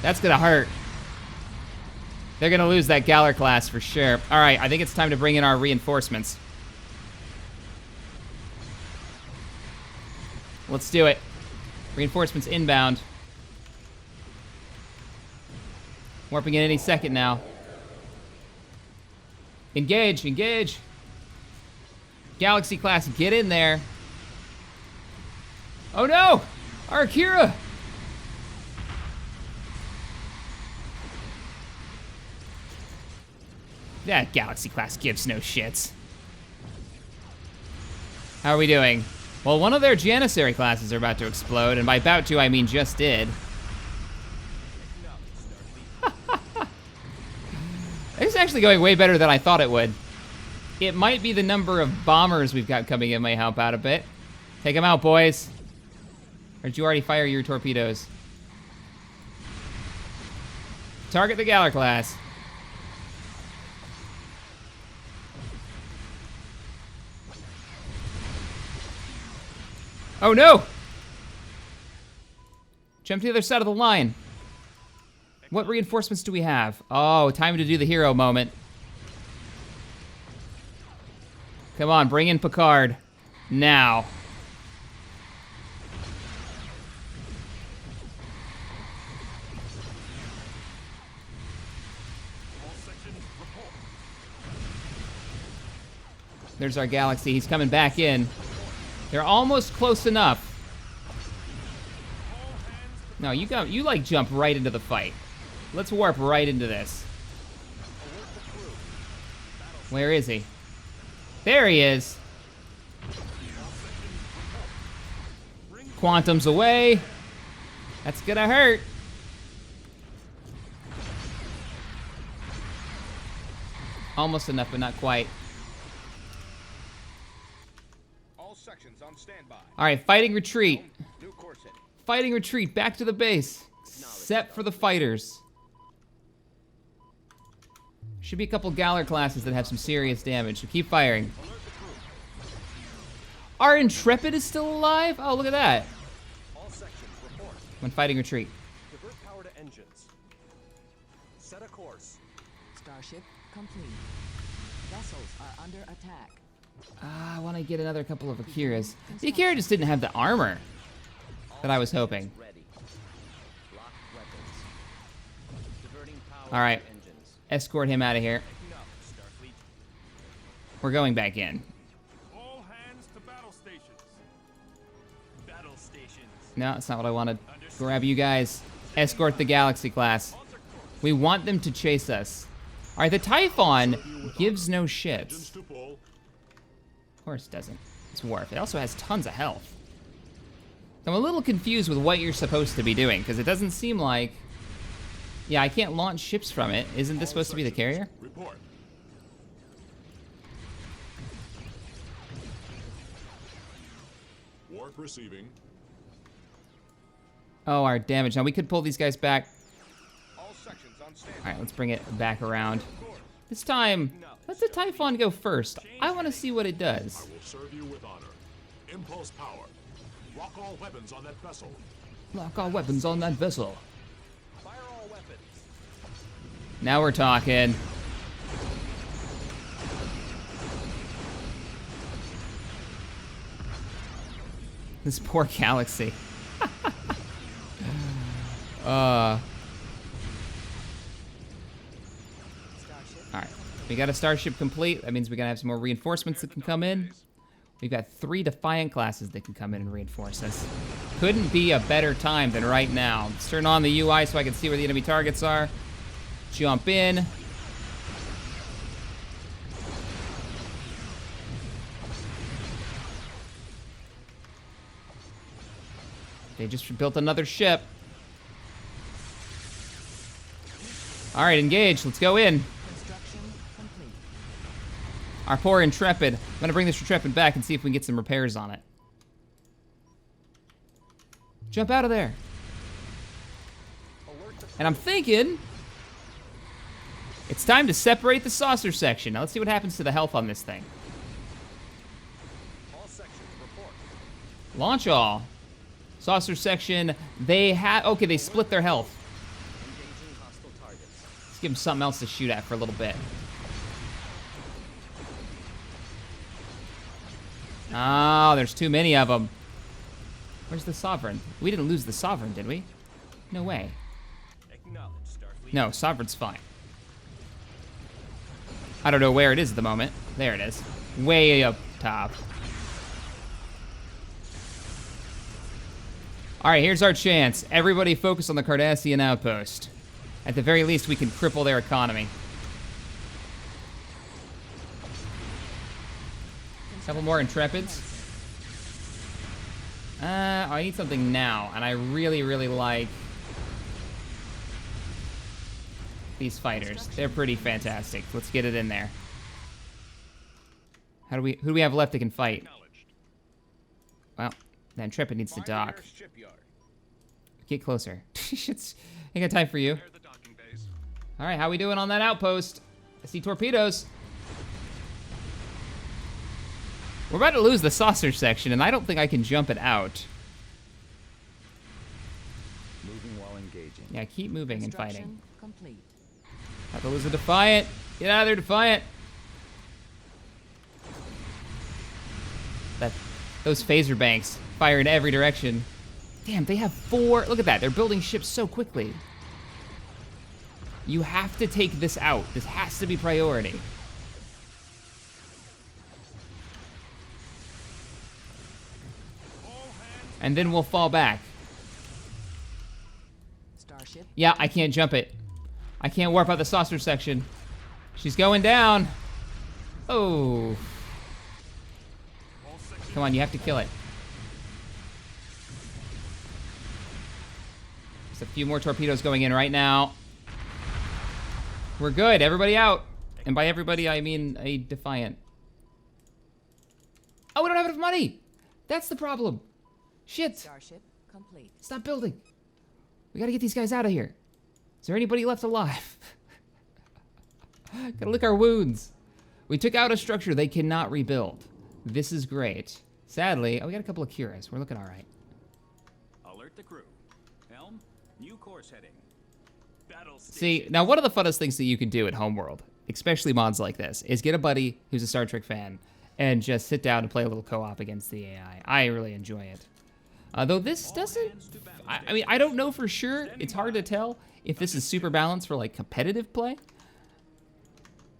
That's gonna hurt. They're gonna lose that Galler class for sure. All right, I think it's time to bring in our reinforcements. Let's do it. Reinforcements inbound. Warping in any second now. Engage, engage. Galaxy class, get in there. Oh no! Our Akira! That Galaxy class gives no shits. How are we doing? Well, one of their Janissary classes are about to explode, and by about to, I mean just did. It's actually going way better than I thought it would. It might be the number of bombers we've got coming in may help out a bit. Take them out, boys. Or did you already fire your torpedoes? Target the Galler class. Oh no! Jump to the other side of the line. What reinforcements do we have? Oh, time to do the hero moment. Come on, bring in Picard. Now. There's our Galaxy. He's coming back in. They're almost close enough. No, you like jump right into the fight. Let's warp right into this. Where is he? There he is. Quantum's away. That's gonna hurt. Almost enough, but not quite. All sections on standby. All right, fighting retreat. New course heading. Fighting retreat, back to the base. Set for the fighters. Should be a couple Galler classes that have some serious damage, so keep firing. Our Intrepid is still alive? Oh, look at that. All sections report. When fighting retreat. Divert power to engines. Set a course. Starship complete. Vessels are under attack. I want to get another couple of Akiras. The Akira just didn't have the armor that I was hoping. Ready. Lock weapons. Diverting power All right. to engines. Escort him out of here. Picking up, Starfleet. We're going back in. All hands to battle stations. Battle stations. No, that's not what I wanted. Grab you guys. Escort the Galaxy class. We want them to chase us. All right, the Typhon gives no shits. Engines to pull. Of course it doesn't. It's Worf. It also has tons of health. I'm a little confused with what you're supposed to be doing, because it doesn't seem like... Yeah, I can't launch ships from it. Isn't this supposed to be the carrier? Report. Warp receiving. Oh, our damage. Now, we could pull these guys back. All sections on standby. All right, let's bring it back around. This time, let the Typhon go first. I want to see what it does. I will serve you with honor. Impulse power. Lock all weapons on that vessel. Lock all weapons on that vessel. Fire all weapons. Now we're talking. This poor Galaxy. All right, we got a starship complete. That means we gotta have some more reinforcements that can come in. We've got 3 Defiant classes that can come in and reinforce us. couldn't be a better time than right now. Let's turn on the UI so I can see where the enemy targets are. Jump in. They just built another ship. All right, engage. Let's go in. Construction complete. Our poor Intrepid. I'm gonna bring this Intrepid back and see if we can get some repairs on it. Jump out of there. And I'm thinking it's time to separate the saucer section. Now let's see what happens to the health on this thing. All sections report. Launch all. Saucer section, they had, okay, they split their health. Engaging hostile targets. Let's give them something else to shoot at for a little bit. Oh, there's too many of them. Where's the Sovereign? We didn't lose the Sovereign, did we? No way. Acknowledge, Starfleet. No, Sovereign's fine. I don't know where it is at the moment. There it is. Way up top. All right, here's our chance. Everybody focus on the Cardassian outpost. At the very least, we can cripple their economy. Couple more Intrepids. I need something now, and I really, really like these fighters. They're pretty fantastic. Let's get it in there. Who do we have left that can fight? Acknowledged. Well, the Intrepid needs to Find the dock. nearest shipyard. Get closer. I got time for you. Prepare the docking bays. All right, how we doing on that outpost? I see torpedoes. We're about to lose the saucer section, and I don't think I can jump it out. Moving while engaging. Yeah, keep moving and fighting. Construction complete. About to lose a Defiant. Get out of there, Defiant. Those phaser banks fire in every direction. Damn, they have 4. Look at that. They're building ships so quickly. You have to take this out. This has to be priority. And then we'll fall back. Starship. Yeah, I can't jump it. I can't warp out the saucer section. She's going down. Oh. All sections. Come on, you have to kill it. There's a few more torpedoes going in right now. We're good. Everybody out. And by everybody, I mean a Defiant. Oh, we don't have enough money. That's the problem. Shit. Starship complete. Stop building. We gotta get these guys out of here. Is there anybody left alive? Gotta lick our wounds. We took out a structure they cannot rebuild. This is great. Sadly, oh, we got a couple of Curas. We're looking all right. Alert the crew. Helm, new course heading. Battle station. See, now one of the funnest things that you can do at Homeworld, especially mods like this, is get a buddy who's a Star Trek fan and just sit down and play a little co-op against the AI. I really enjoy it. Though this doesn't, I mean, I don't know for sure. It's hard to tell if this is super balanced for like competitive play,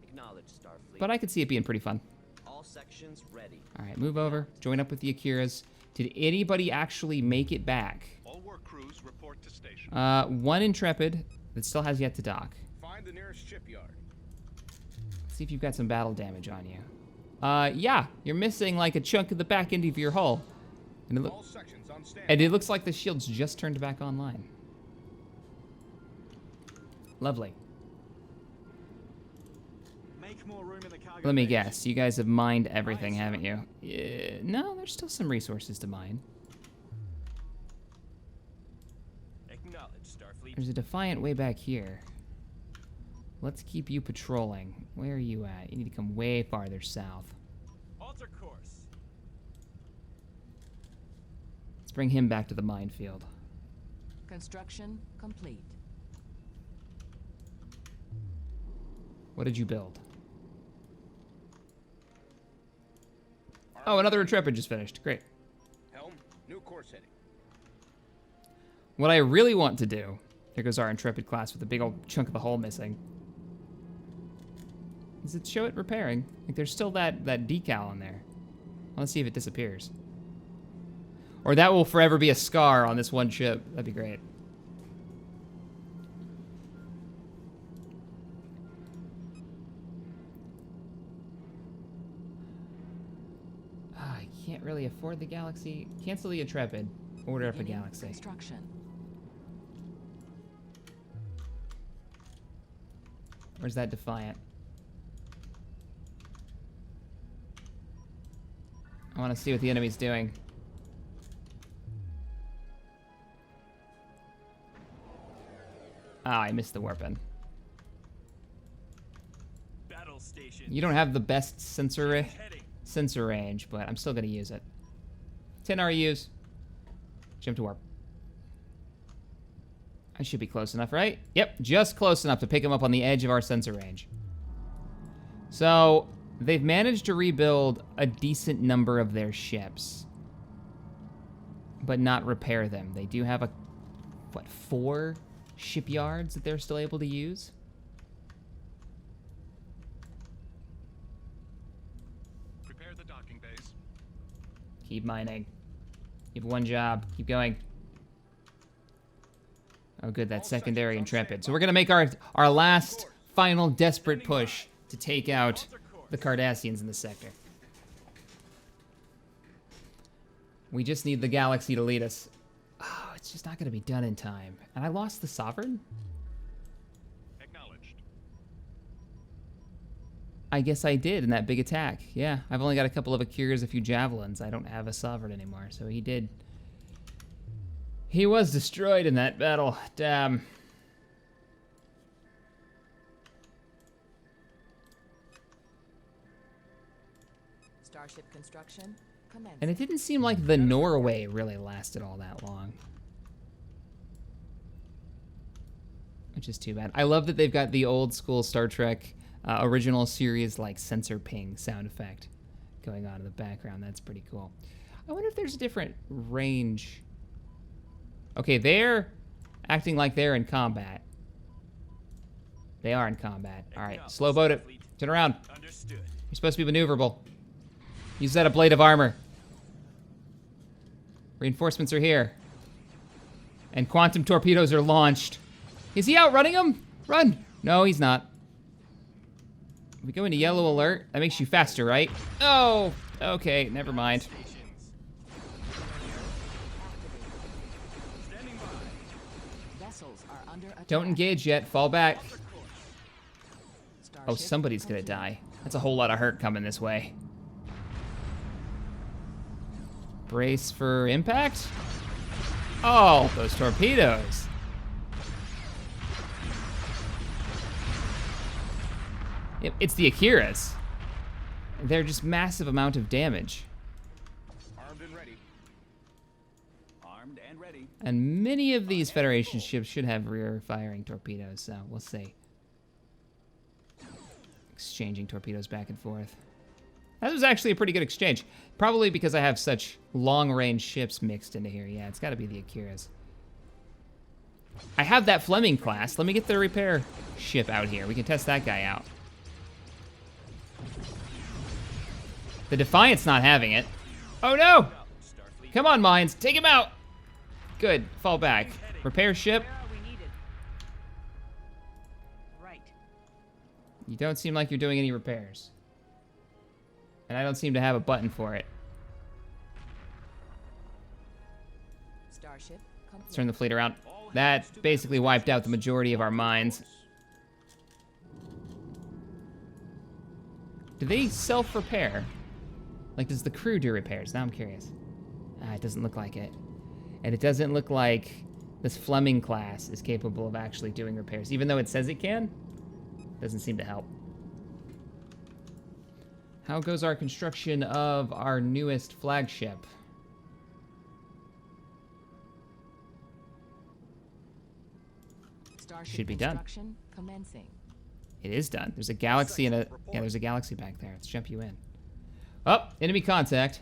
Acknowledge, Starfleet. but I could see it being pretty fun. All sections ready. All right, move over, join up with the Akiras. Did anybody actually make it back? All work crews report to station. One Intrepid that still has yet to dock. Find the nearest shipyard. See if you've got some battle damage on you. Yeah, you're missing like a chunk of the back end of your hull. And All sections on stand. it looks like the shield's just turned back online. Lovely. Make more room in the cargo Let me bays. guess, you guys have mined everything, haven't you? Yeah, no, there's still some resources to mine. Acknowledge, Starfleet. There's a Defiant way back here. Let's keep you patrolling. Where are you at? You need to come way farther south. Alter course. Let's bring him back to the minefield. Construction complete. What did you build? Oh, another Intrepid just finished. Great. Helm, new course heading. What I really want to do, there goes our Intrepid class with a big old chunk of the hull missing, is it show it repairing. Like there's still that decal on there. Let's see if it disappears. Or that will forever be a scar on this one ship. That'd be great. I can't really afford the Galaxy. Cancel the Intrepid. Order up a Beginning Galaxy. Construction. Where's that Defiant? I want to see what the enemy's doing. Ah, I missed the warping. Battle station. You don't have the best sensor Heading. range, but I'm still gonna use it. 10 RUs. Jump to warp. I should be close enough, right? Yep, just close enough to pick him up on the edge of our sensor range. So, they've managed to rebuild a decent number of their ships, but not repair them. They do have what, 4 shipyards that they're still able to use? Prepare the docking bays. Keep mining. You have one job. Keep going. Oh, good. That's secondary Intrepid. So we're going to make our last, final, desperate push to take out the Cardassians in the sector. We just need the Galaxy to lead us. Oh, it's just not going to be done in time. And I lost the Sovereign? Acknowledged. I guess I did in that big attack. Yeah, I've only got a couple of Akiras, a few Javelins. I don't have a Sovereign anymore, so he did. He was destroyed in that battle. Damn. Starship construction. Commence. And it didn't seem like the Norway really lasted all that long. Which is too bad. I love that they've got the old school Star Trek original series like sensor ping sound effect going on in the background. That's pretty cool. I wonder if there's a different range. Okay, they're acting like they're in combat. They are in combat. All right, slow boat it. Turn around. Understood. You're supposed to be maneuverable. Use that a blade of armor. Reinforcements are here. And quantum torpedoes are launched. Is he outrunning them? Run. No, he's not. If we go into yellow alert, that makes you faster, right? Oh, okay, never mind. Stations. Standing by. Vessels are under attack. Don't engage yet. Fall back. Starship Oh, somebody's gonna complete. die. That's a whole lot of hurt coming this way. Brace for impact. Oh, those torpedoes. Yep, it's the Akiras. They're just massive amount of damage. Armed and ready. Armed and ready. And many of these Federation ships should have rear-firing torpedoes, so we'll see. Exchanging torpedoes back and forth. That was actually a pretty good exchange. Probably because I have such long-range ships mixed into here. Yeah, it's got to be the Akiras. I have that Fleming class. Let me get the repair ship out here. We can test that guy out. The Defiant's not having it. Oh no! Starfleet. Come on, mines. Take him out! Good. Fall back. Repair ship. Where are we needed? Right. You don't seem like you're doing any repairs. And I don't seem to have a button for it. Starship complete. Let's turn the fleet around. That basically wiped out the majority of our mines. Do they self-repair? Like, does the crew do repairs? Now I'm curious. It doesn't look like it. And it doesn't look like this Fleming class is capable of actually doing repairs. Even though it says it can, doesn't seem to help. How goes our construction of our newest flagship? Starship Should be done. construction commencing. It is done. There's a galaxy and yeah, there's a galaxy back there. Let's jump you in. Oh, enemy contact.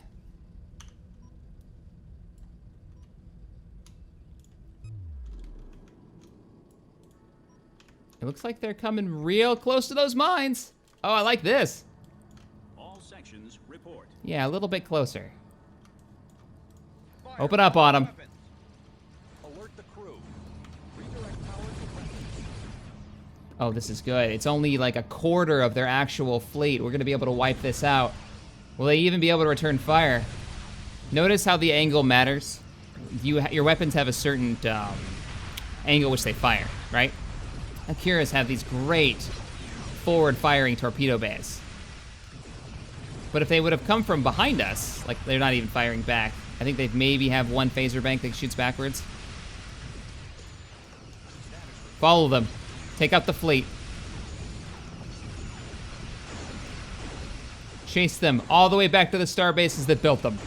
It looks like they're coming real close to those mines. Oh, I like this. All sections report. Yeah, a little bit closer. Open up on them. Alert the crew. Redirect power to weapons. Oh, this is good. It's only like a quarter of their actual fleet. We're gonna be able to wipe this out. Will they even be able to return fire? Notice how the angle matters. Your weapons have a certain angle which they fire, right? Akiras have these great forward-firing torpedo bays. But if they would have come from behind us, like they're not even firing back, I think they'd maybe have one phaser bank that shoots backwards. Follow them. Take out the fleet. Chase them all the way back to the star bases that built them.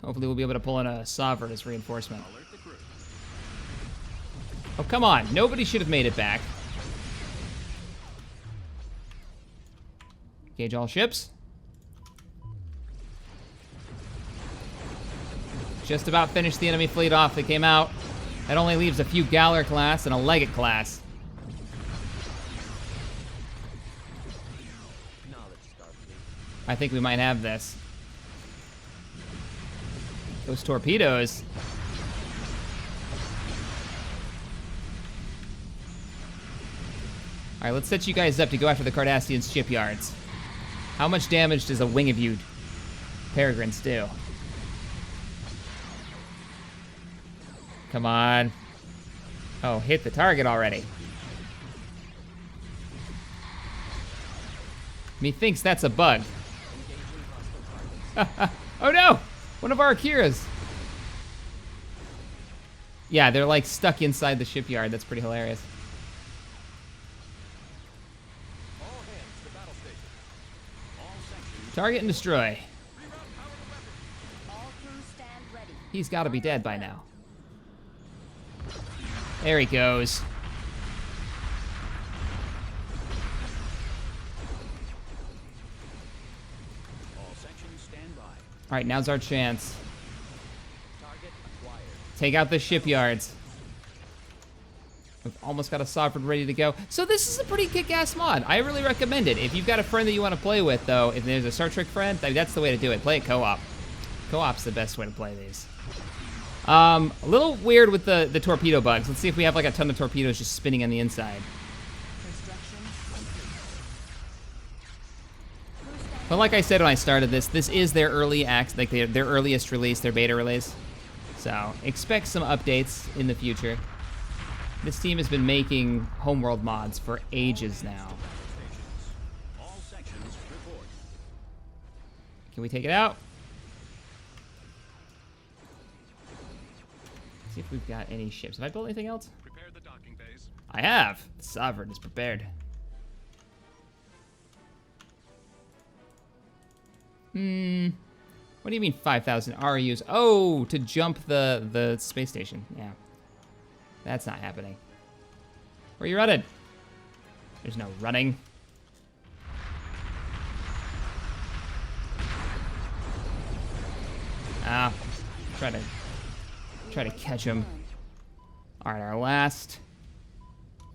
Hopefully we'll be able to pull in a Sovereign as reinforcement. Oh, come on. Nobody should have made it back. Engage all ships. Just about finished the enemy fleet off. They came out. That only leaves a few Galler class and a Leggett class. I think we might have this. Those torpedoes. All right, let's set you guys up to go after the Cardassian shipyards. How much damage does a wing of you peregrines do? Come on. Oh, hit the target already. Methinks that's a bug. Oh no! One of our Akiras. Yeah, they're like stuck inside the shipyard. That's pretty hilarious. Target and destroy. He's got to be dead by now. There he goes. All right, now's our chance. Take out the shipyards. We've almost got a Sovereign ready to go. So this is a pretty kick-ass mod. I really recommend it. If you've got a friend that you want to play with, though, if there's a Star Trek friend, that's the way to do it. Play it co-op. Co-op's the best way to play these. A little weird with the torpedo bugs. Let's see if we have like a ton of torpedoes just spinning on the inside. But like I said when I started this is their early their earliest release, their beta release. So expect some updates in the future. This team has been making Homeworld mods for ages now. Can we take it out? See if we've got any ships. Have I built anything else? Prepare the docking bays. I have. The Sovereign is prepared. What do you mean 5,000 RUs? Oh, to jump the space station. Yeah. That's not happening. Where are you running? There's no running. Ah, try to catch him. All right, our last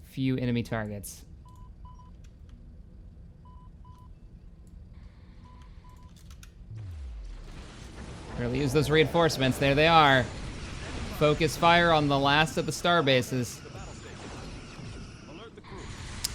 few enemy targets. Really use those reinforcements. There they are. Focus fire on the last of the star bases.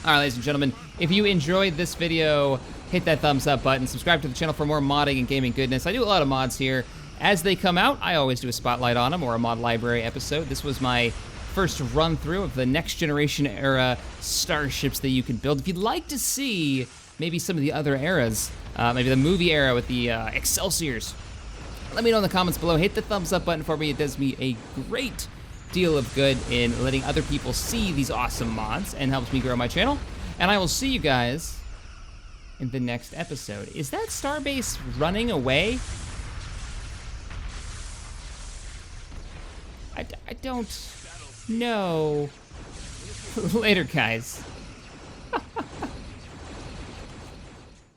All right, ladies and gentlemen, if you enjoyed this video, hit that thumbs up button. Subscribe to the channel for more modding and gaming goodness. I do a lot of mods here. As they come out, I always do a spotlight on them or a mod library episode. This was my first run through of the next generation era starships that you can build. If you'd like to see maybe some of the other eras, maybe the movie era with the Excelsiors, let me know in the comments below. Hit the thumbs up button for me. It does me a great deal of good in letting other people see these awesome mods and helps me grow my channel. And I will see you guys in the next episode. Is that starbase running away? I don't know. Later, guys.